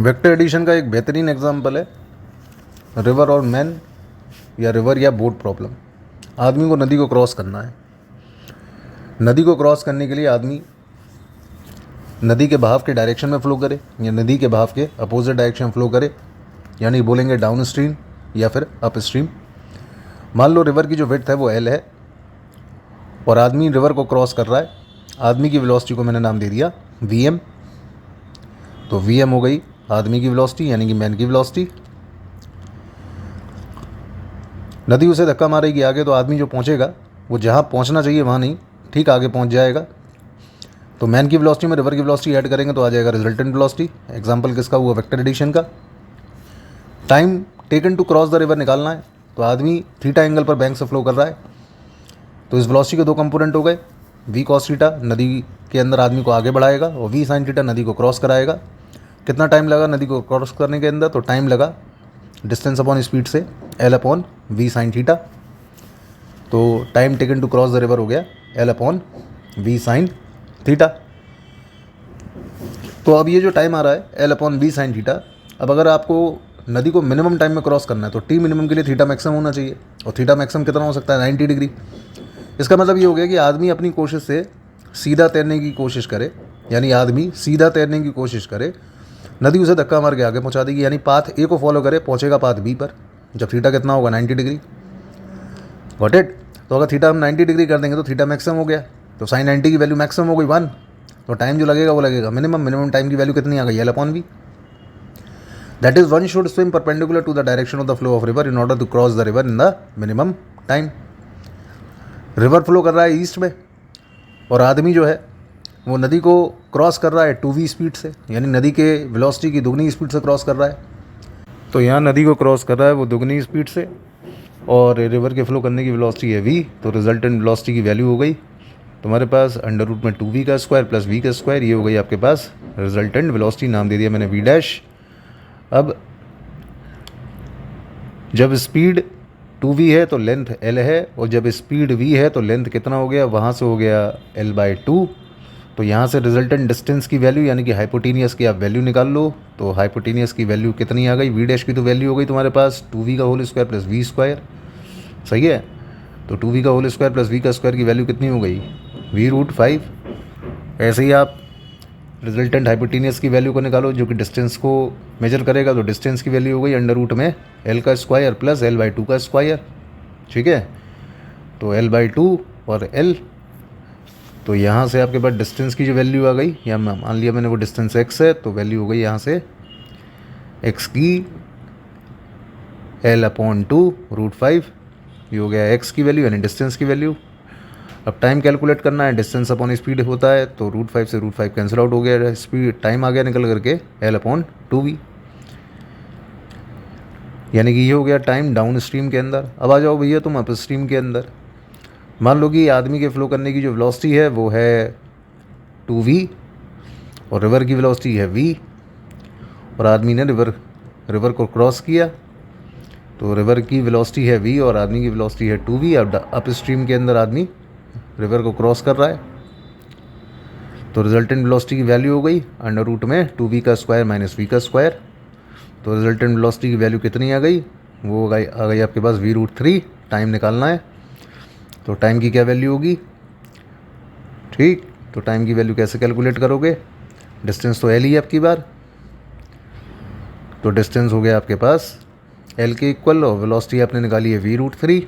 Vector addition का एक बेहतरीन एग्जाम्पल है रिवर और मैन या रिवर या बोट प्रॉब्लम। आदमी को नदी को क्रॉस करना है। नदी को क्रॉस करने के लिए आदमी नदी के बहाव के डायरेक्शन में फ़्लो करे या नदी के बहाव के अपोजिट डायरेक्शन फ्लो करे, यानी बोलेंगे डाउन स्ट्रीम या फिर अप स्ट्रीम। मान लो रिवर की जो विड्थ है वो एल है और आदमी रिवर को क्रॉस कर रहा है। आदमी की वेलोसिटी को मैंने नाम दे दिया वी एम। तो वी एम हो गई आदमी की वेलोसिटी यानी कि मैन की वेलोसिटी। नदी उसे धक्का मारेगी आगे, तो आदमी जो पहुंचेगा वो जहाँ पहुंचना चाहिए वहाँ नहीं, ठीक आगे पहुंच जाएगा। तो मैन की वेलोसिटी में रिवर की वेलोसिटी ऐड करेंगे तो आ जाएगा रिजल्टेंट वेलोसिटी। एग्जांपल किसका हुआ? वेक्टर एडिशन का। Time taken to cross the river निकालना है, तो आदमी थीटा एंगल पर बैंक से फ्लो कर रहा है, तो इस वेलोसिटी के दो कंपोनेंट हो गए, वी कॉस थीटा नदी के अंदर आदमी को आगे बढ़ाएगा और वी साइन थीटा नदी को क्रॉस कराएगा। कितना टाइम लगा नदी को क्रॉस करने के अंदर? तो टाइम लगा डिस्टेंस अपॉन स्पीड से L upon V sine theta. तो time taken to cross the river हो गया L upon V sine theta. तो अब ये जो टाइम आ रहा है L upon V sine theta, अब अगर आपको नदी को मिनिमम टाइम में क्रॉस करना है तो टी मिनिमम के लिए थीटा मैक्सिमम होना चाहिए, और थीटा मैक्सिमम कितना हो सकता है? 90 डिग्री। इसका मतलब ये हो गया कि आदमी अपनी कोशिश से सीधा तैरने की कोशिश करे, यानी आदमी सीधा तैरने की कोशिश करे, नदी उसे धक्का मार के आगे पहुंचा देगी, यानी पाथ ए को फॉलो करे, पहुंचेगा पाथ बी पर, जब थीटा कितना होगा? 90 डिग्री। Got it? तो अगर थीटा हम 90 डिग्री कर देंगे तो थीटा मैक्सिमम हो गया, तो साइन 90 की वैल्यू मैक्सिमम हो गई 1। तो टाइम जो लगेगा वो लगेगा मिनिमम टाइम की वैल्यू कितनी आ गई? L upon V. That is one should swim perpendicular to the direction of the flow of river in order to cross the river in the minimum time. River flow कर रहा है east में और आदमी जो है वो नदी को क्रॉस कर रहा है 2v स्पीड से, यानी नदी के वेलोसिटी की दुगनी स्पीड से क्रॉस कर रहा है। तो यहाँ नदी को क्रॉस कर रहा है वो दुगनी स्पीड से, और रिवर के फ्लो करने की वेलोसिटी है v, तो रिजल्टेंट वेलोसिटी की वैल्यू हो गई तुम्हारे पास अंडर रूट में 2v का स्क्वायर प्लस v का स्क्वायर। ये हो गई आपके पास रिजल्टेंट वेलोसिटी, नाम दे दिया मैंने v डैश। अब जब स्पीड 2v है तो लेंथ l है, और जब स्पीड v है तो लेंथ कितना हो गया? वहाँ से हो गया l/2। तो यहाँ से रिजल्टेंट डिस्टेंस की वैल्यू यानी कि हाइपोटेनियस की आप वैल्यू निकाल लो। तो हाइपोटेनियस की वैल्यू कितनी आ गई? वी डैश की तो वैल्यू हो गई तुम्हारे पास 2v का whole square plus v square. सही है? तो 2v का होल स्क्वायर प्लस v का स्क्वायर की वैल्यू कितनी हो गई? v√5। ऐसे ही आप रिजल्टेंट हाइपोटेनियस की वैल्यू को निकालो जो कि डिस्टेंस को मेजर करेगा, तो डिस्टेंस की वैल्यू हो गई अंडर रूट में l का स्क्वायर प्लस l/2 का स्क्वायर। ठीक है? तो l/2 और l, तो यहाँ से आपके पास डिस्टेंस की जो वैल्यू आ गई, या मान लिया मैंने वो डिस्टेंस x है, तो वैल्यू हो गई यहाँ से x की l/2√5। ये हो गया x की वैल्यू यानी डिस्टेंस की वैल्यू। अब टाइम कैलकुलेट करना है, डिस्टेंस अपॉन स्पीड होता है, तो √5 से √5 कैंसिल आउट हो गया, स्पीड टाइम आ गया निकल करके l/2v, यानी कि ये हो गया टाइम डाउन स्ट्रीम के अंदर। अब आ जाओ भैया तुम अप स्ट्रीम के अंदर। मान लो कि आदमी के फ्लो करने की जो वेलोसिटी है वो है 2v और रिवर की वेलोसिटी है v, और आदमी ने रिवर को क्रॉस किया, तो रिवर की वेलोसिटी है v और आदमी की वेलोसिटी है 2v। अब अप स्ट्रीम के अंदर आदमी रिवर को क्रॉस कर रहा है, तो रिजल्टेंट वेलोसिटी की वैल्यू हो गई अंडर रूट में 2v का स्क्वायर माइनस v का स्क्वायर। तो रिजल्टेंट वेलोसिटी की वैल्यू कितनी आ गई? वो आ गई आपके पास v√3। टाइम निकालना है, तो टाइम की क्या वैल्यू होगी? ठीक, तो टाइम की वैल्यू कैसे कैलकुलेट करोगे? डिस्टेंस तो एल ही है आपकी बार, तो डिस्टेंस हो गया आपके पास एल के इक्वल, और वेलोसिटी आपने निकाली है v√3,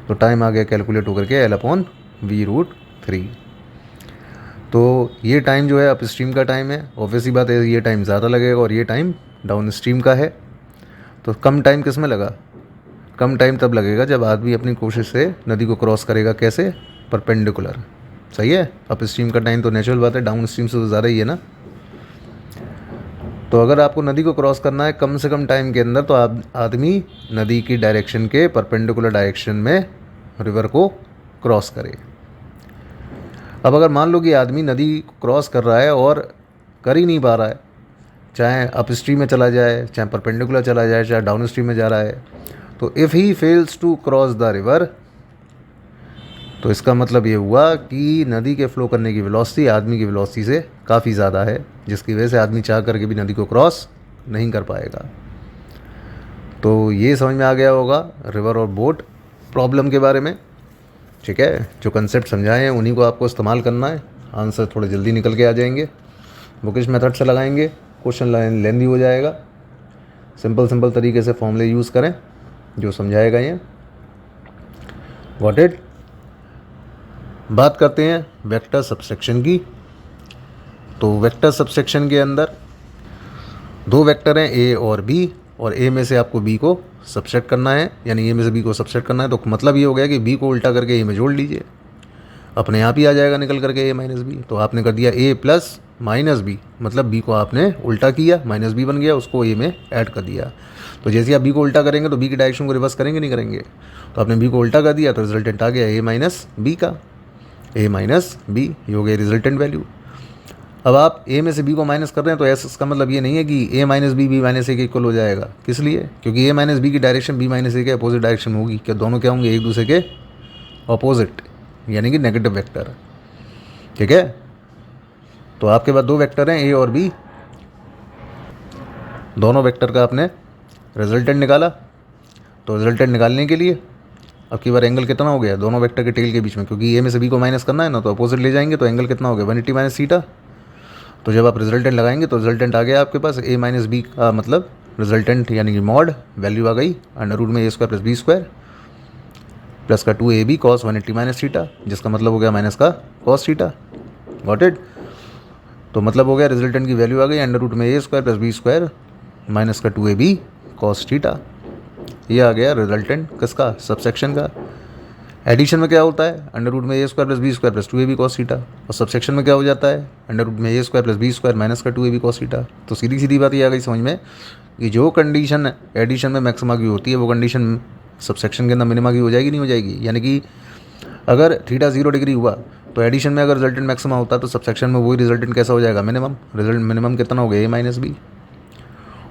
तो टाइम आ गया कैलकुलेट होकर के l/v√3। तो ये टाइम जो है अप स्ट्रीम का टाइम है, ऑब्वियसली बात है ये टाइम ज़्यादा लगेगा और ये टाइम डाउन स्ट्रीम का है। तो कम टाइम किस में लगा? कम टाइम तब लगेगा जब आदमी अपनी कोशिश से नदी को क्रॉस करेगा, कैसे? परपेंडिकुलर। सही है? अप स्ट्रीम का टाइम तो नेचुरल बात है डाउन स्ट्रीम से तो ज़्यादा ही है ना। तो अगर आपको नदी को क्रॉस करना है कम से कम टाइम के अंदर, तो आदमी नदी की डायरेक्शन के परपेंडिकुलर डायरेक्शन में रिवर को क्रॉस करे। अब अगर मान लो कि आदमी नदी क्रॉस कर रहा है और कर ही नहीं पा रहा है, चाहे अप स्ट्रीम में चला जाए, चाहे परपेंडिकुलर चला जाए, चाहे डाउन स्ट्रीम में जा रहा है, तो if he fails to cross the river, तो इसका मतलब ये हुआ कि नदी के फ्लो करने की वेलोसिटी आदमी की वेलोसिटी से काफ़ी ज़्यादा है। जिसकी वजह से आदमी चाह करके भी नदी को क्रॉस नहीं कर पाएगा। तो ये समझ में आ गया होगा रिवर और बोट प्रॉब्लम के बारे में, ठीक है। जो कंसेप्ट समझाए हैं उन्हीं को आपको इस्तेमाल करना है, आंसर थोड़े जल्दी निकल के आ जाएंगे। बुकिश मेथड से लगाएंगे, क्वेश्चन लेंदी हो जाएगा। सिंपल तरीके से फॉर्मूले यूज़ करें जो समझाएगा ये। Got it. बात करते हैं वेक्टर सबसेक्शन की। तो वेक्टर सबसेक्शन के अंदर दो वेक्टर हैं ए और बी, और ए में से आपको बी को सबसेट करना है, यानी ए में से बी को सबसेट करना है। तो मतलब ये हो गया कि बी को उल्टा करके ए में जोड़ लीजिए, अपने आप ही आ जाएगा निकल करके ए माइनस बी। तो आपने कर दिया ए प्लस माइनस बी, मतलब बी को आपने उल्टा किया, माइनस बी बन गया, उसको ए में ऐड कर दिया। तो जैसे आप बी को उल्टा करेंगे तो बी की डायरेक्शन को रिवर्स करेंगे नहीं करेंगे। तो आपने बी को उल्टा कर दिया तो रिजल्टेंट आ गया ए माइनस बी का, ए माइनस बी, ये हो गया रिजल्टेंट वैल्यू। अब आप ए में से बी को माइनस कर रहे हैं तो ऐसा इसका मतलब ये नहीं है कि ए माइनस बी माइनस ए के इक्वल हो जाएगा। किस लिए? क्योंकि ए माइनस बी की डायरेक्शन बी माइनस ए के अपोजिट डायरेक्शन होगी। क्या दोनों क्या होंगे? एक दूसरे के अपोजिट, यानी कि नेगेटिव वेक्टर, ठीक है। तो आपके पास दो वेक्टर हैं ए और बी, दोनों वेक्टर का आपने रिजल्टेंट निकाला। तो रिजल्टेंट निकालने के लिए अब की बार एंगल कितना हो गया दोनों वेक्टर के टेल के बीच में, क्योंकि ए में से बी को माइनस करना है ना, तो अपोजिट ले जाएंगे तो एंगल कितना हो गया 180 माइनस थीटा। तो जब आप रिजल्टेंट लगाएंगे तो रिजल्टेंट आ गया आपके पास ए माइनस बी का मतलब रिजल्टेंट यानी कि मॉड वैल्यू आ गई अंडर रूट में A square plus B square plus का 2ab कॉस 180 माइनस थीटा, जिसका मतलब हो गया माइनस का कॉस थीटा। Got it. तो मतलब हो गया रिजल्टेंट की वैल्यू आ गई अंडर रूट में A square plus B square minus का 2ab कॉस थीटा। ये आ गया रिजल्टेंट किसका? सबसेक्शन का। एडिशन में क्या होता है? अंडर रूट में A square plus B square plus 2ab cos theta, और सबसेक्शन में क्या हो जाता है? अंडर रूट में A square plus B square minus का 2ab कॉस थीटा। तो सीधी सीधी बात ये आ गई समझ में कि जो कंडीशन एडिशन में मैक्सिमा की होती है वो कंडीशन सबसेक्शन के अंदर मिनिमा की हो जाएगी नहीं हो जाएगी। यानी कि अगर थीटा 0 डिग्री हुआ तो एडिशन में अगर रिजल्टेंट मैक्सिमा होता तो सबसेक्शन में वही रिजल्टेंट कैसा हो जाएगा? मिनिमम। रिजल्ट मिनिमम कितना हो गया? ए माइनस बी।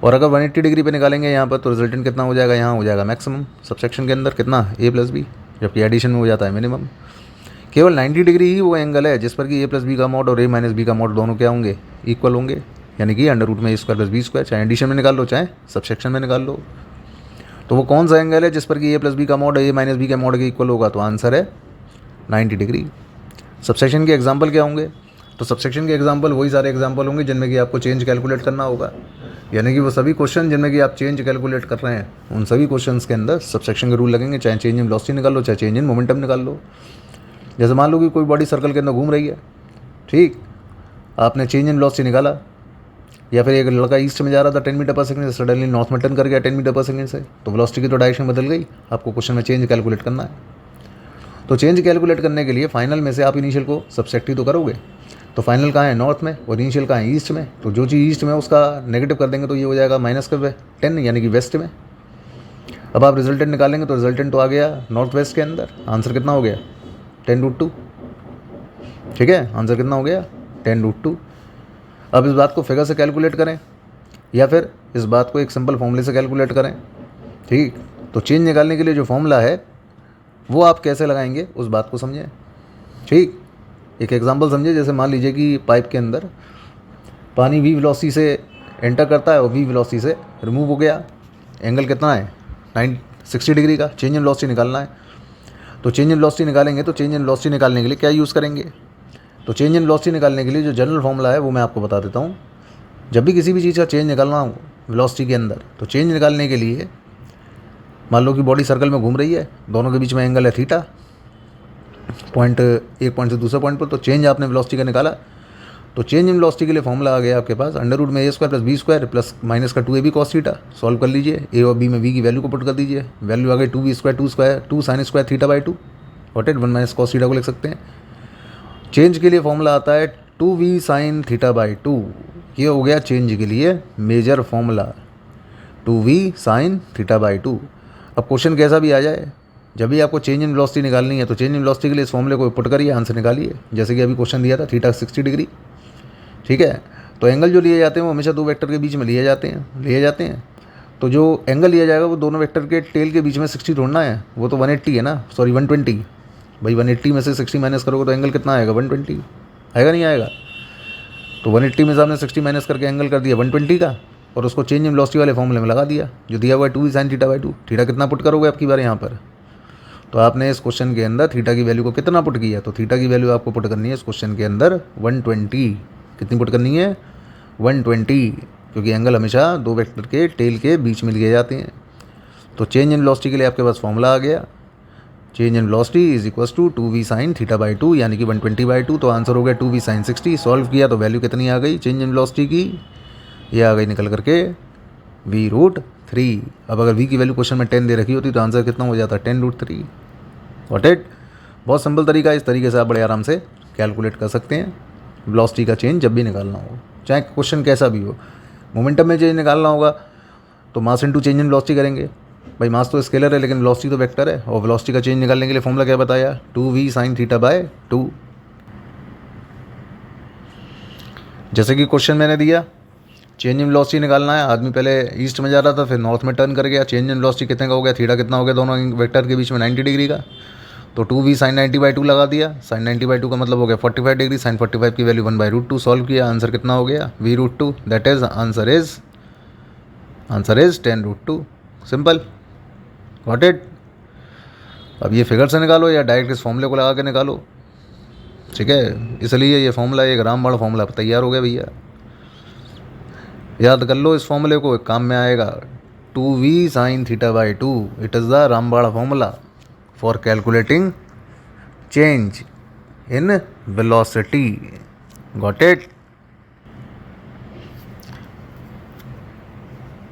और अगर 180 डिग्री पे निकालेंगे यहाँ पर तो रिजल्टेंट कितना हो जाएगा? यहाँ हो जाएगा मैक्सिमम सबसेक्शन के अंदर कितना? ए प्लस बी, जबकि एडिशन में हो जाता है मिनिमम। केवल 90 डिग्री ही वो एंगल है जिस पर कि ए प्लस बी का मॉड और ए माइनस बी का मॉड दोनों क्या होंगे? इक्वल होंगे, यानी कि अंडर रूट में A square plus B square, चाहे एडिशन में निकाल लो चाहे सबसेक्शन में निकाल लो। तो वो कौन सा एंगल है जिस पर कि ए प्लस बी का मॉड ए माइनस बी के मॉड के इक्वल होगा? तो आंसर है 90 डिग्री। सबसेक्शन के एग्जाम्पल क्या होंगे? तो सबसेक्शन के एग्जाम्पल वही सारे एग्जाम्पल होंगे जिनमें कि आपको चेंज कैलकुलेट करना होगा, यानी कि वो सभी क्वेश्चन जिनमें कि आप चेंज कैलकुलेट कर रहे हैं उन सभी क्वेश्चंस के अंदर सबसेक्शन के रूल लगेंगे, चाहे चेंज इन वेलोसिटी निकाल लो चाहे चेंज इन मोमेंटम निकाल लो। जैसे मान लो कि कोई बॉडी सर्कल के अंदर घूम रही है, ठीक, आपने चेंज इन वेलोसिटी निकाला, या फिर एक लड़का ईस्ट में जा रहा था 10 मीटर पर सेकंड से सडनली नॉर्थ में टर्न कर गया 10 मीटर पर सेकंड से, तो वेलोसिटी की तो डायरेक्शन बदल गई। आपको क्वेश्चन में चेंज कैलकुलेट करना है। तो चेंज कैलकुलेट करने के लिए फाइनल में से आप इनिशियल को सबसेक्ट ही तो करोगे। तो फाइनल कहाँ है? नॉर्थ में, और इनिशियल कहाँ है? ईस्ट में। तो जो चीज़ ईस्ट में उसका नेगेटिव कर देंगे तो ये हो जाएगा माइनस का 10, यानी कि वेस्ट में। अब आप रिजल्टेंट निकालेंगे तो रिजल्टेंट तो आ गया नॉर्थ वेस्ट के अंदर। आंसर कितना हो गया? 10√2, ठीक है। आंसर कितना हो गया? 10√2। अब इस बात को फिगर से कैलकुलेट करें या फिर इस बात को एक सिंपल फॉर्मूले से कैलकुलेट करें, ठीक। तो चेंज निकालने के लिए जो फॉर्मूला है वो आप कैसे लगाएंगे उस बात को समझें, ठीक। एक एग्जांपल समझिए, जैसे मान लीजिए कि पाइप के अंदर पानी v वेलोसिटी से एंटर करता है और v वेलोसिटी से रिमूव हो गया। एंगल कितना है? 60 डिग्री का। चेंज इन वेलोसिटी निकालना है। तो चेंज इन वेलोसिटी निकालेंगे तो चेंज इन वेलोसिटी निकालने के लिए क्या यूज़ करेंगे? तो चेंज इन वेलोसिटी निकालने के लिए जो जनरल फॉर्मूला है वो मैं आपको बता देता हूँ। जब भी किसी भी चीज़ का चेंज निकालना हो वेलोसिटी के अंदर, तो चेंज निकालने के लिए मान लो कि बॉडी सर्कल में घूम रही है, दोनों के बीच में एंगल है थीटा, पॉइंट एक पॉइंट से दूसरे पॉइंट पर। तो चेंज आपने वेलोसिटी का निकाला, तो चेंज इन वेलोसिटी के लिए फॉर्मूला आ गया आपके पास अंडर रूट में A square plus B square plus minus का 2ab कॉस थीटा। सॉल्व कर लीजिए, ए और बी में v की वैल्यू को पुट कर दीजिए। वैल्यू आ गई 2b square 2 sine square theta by 2, what it 1 minus cos theta को लिख सकते हैं। चेंज के लिए फॉर्मूला आता है 2v साइन थीटा बाई 2। ये हो गया चेंज के लिए major formula 2v sine theta by 2। अब क्वेश्चन कैसा भी आ जाए, जब भी आपको चेंज इन वेलोसिटी निकालनी है तो चेंज इन वेलोसिटी के लिए इस फॉर्मूले को पुट करिए, आंसर निकालिए। जैसे कि अभी क्वेश्चन दिया था थीटा 60 डिग्री, ठीक है। तो एंगल जो लिए जाते हैं वो हमेशा दो वेक्टर के बीच में लिए जाते हैं। तो जो एंगल लिया जाएगा वो दोनों वेक्टर के टेल के बीच में 60 ढूंढना है, वो तो 180 है ना, सॉरी 120। भाई 180 में से 60 माइनस करोगे तो एंगल कितना आएगा? 120 आएगा नहीं आएगा? तो 180 में से आपने 60 माइनस करके एंगल कर दिया 120 का, और उसको चेंज इन वेलोसिटी वाले फॉर्मूले में लगा दिया जो दिया हुआ है 2v sin theta by 2। Theta कितना पुट करोगे आपकी बार यहाँ पर? तो आपने इस क्वेश्चन के अंदर थीटा की वैल्यू को कितना पुट किया? तो थीटा की वैल्यू आपको पुट करनी है इस क्वेश्चन के अंदर 120। कितनी पुट करनी है? 120, क्योंकि एंगल हमेशा दो वेक्टर के टेल के बीच में लिए जाते हैं। तो चेंज इन वेलोसिटी के लिए आपके पास फॉर्मूला आ गया, change in velocity is equals to 2v sin theta by 2, यानी कि 120/2। तो आंसर हो गया 2v sin 60। सॉल्व किया तो वैल्यू कितनी आ गई चेंज इन वेलोसिटी की? ये आ गई निकल करके v√3। अब अगर v की वैल्यू क्वेश्चन में 10 दे रखी होती तो आंसर कितना हो जाता? 10√3। Got it? बहुत सिंपल तरीका है, इस तरीके से आप बड़े आराम से कैलकुलेट कर सकते हैं वेलोसिटी का चेंज जब भी निकालना हो, चाहे क्वेश्चन कैसा भी हो। मोमेंटम में चेंज निकालना होगा तो mass into change in velocity करेंगे। भाई मास तो स्केलर है लेकिन वेलोसिटी तो वेक्टर है, और वेलोसिटी का चेंज निकालने के लिए फॉर्मूला क्या बताया? 2v sin theta by 2। जैसे कि क्वेश्चन मैंने दिया, चेंज इन वेलोसिटी निकालना है। आदमी पहले ईस्ट में जा रहा था, फिर नॉर्थ में टर्न कर गया। चेंज इन वेलोसिटी कितने का हो गया? थीटा कितना हो गया दोनों वेक्टर के बीच में? 90 डिग्री का। तो 2v sin 90/2 लगा दिया। sin 90/2 का मतलब हो गया 45 डिग्री। sin 45 की वैल्यू 1/√2। सॉल्व किया, आंसर कितना हो गया? v√2। That is answer is 10√2। Simple. Got it? अब ये फिगर से निकालो या डायरेक्ट इस फॉर्मूले को लगा के निकालो, ठीक है। इसलिए ये फॉर्मूला एक रामबाण फॉर्मूला तैयार हो गया भैया, याद कर लो इस फॉर्मूले को, एक काम में आएगा। 2v sin theta by 2, it is the रामबाण formula for calculating change in velocity. Got it?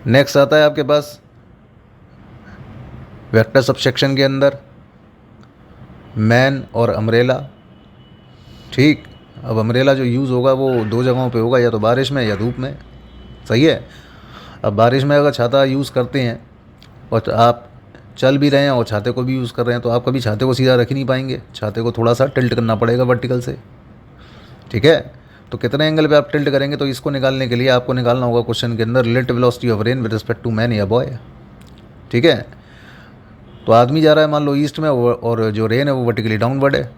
Next आता है आपके पास वेक्टर सबसेक्शन के अंदर मैन और अम्ब्रेला। ठीक, अब अम्ब्रेला जो यूज़ होगा वो दो जगहों पे होगा, या तो बारिश में या धूप में। सही है। अब बारिश में अगर छाता यूज़ करते हैं और आप चल भी रहे हैं और छाते को भी यूज़ कर रहे हैं, तो आप कभी छाते को सीधा रख ही नहीं पाएंगे, छाते को थोड़ा सा टिल्ट करना पड़ेगा वर्टिकल से, ठीक है। तो कितने एंगल पे आप टिल्ट करेंगे? तो इसको निकालने के लिए आपको निकालना होगा क्वेश्चन के अंदर relative velocity of rain with respect to man या बॉय, ठीक है। तो आदमी जा रहा है मान लो ईस्ट में, और जो रेन है वो वर्टिकली डाउनवर्ड है।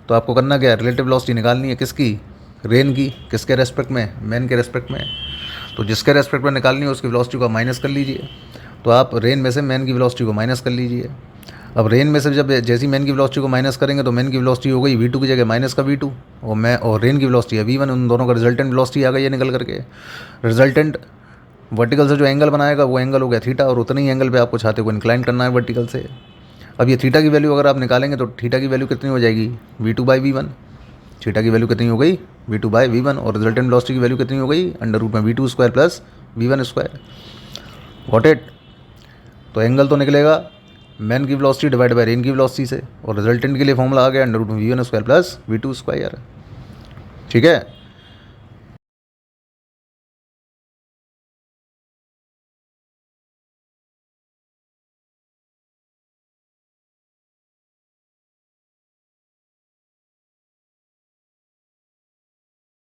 तो आपको करना क्या है? रिलेटिव वेलोसिटी निकालनी है। किसकी? रेन की। किसके रेस्पेक्ट में? मैन के रेस्पेक्ट में। तो जिसके रेस्पेक्ट में निकालनी है उसकी वेलोसिटी को माइनस कर लीजिए। तो आप रेन में से मैन की वेलोसिटी को माइनस कर लीजिए। अब रेन में से जब जैसी मैन की वेलोसिटी को माइनस करेंगे तो मैन की वेलोसिटी हो गई v2 की जगह माइनस का v2, और रेन की वेलोसिटी है v1। उन दोनों का रिजल्टेंट वेलोसिटी आ गई है निकल करके। रिजल्टेंट वर्टिकल से जो एंगल बनाएगा वो एंगल हो गया थीटा, और उतने ही एंगल पे आपको छाते को इंक्लाइन करना है वर्टिकल से। अब ये थीटा की वैल्यू अगर आप निकालेंगे तो थीटा की वैल्यू कितनी हो जाएगी? v2/v1। थीटा की वैल्यू कितनी हो गई? v2/v1। और रिजल्टेंट वेलोसिटी की वैल्यू कितनी हो गई? अंडर रूट में v2² plus v1²। Got it? तो एंगल तो निकलेगा मैन की वेलोसिटी डिवाइड बाय रेन की वेलोसिटी से, और रिजल्टेंट के लिए फॉर्मूला आ गया अंडर रूट में v1² प्लस v2², ठीक है।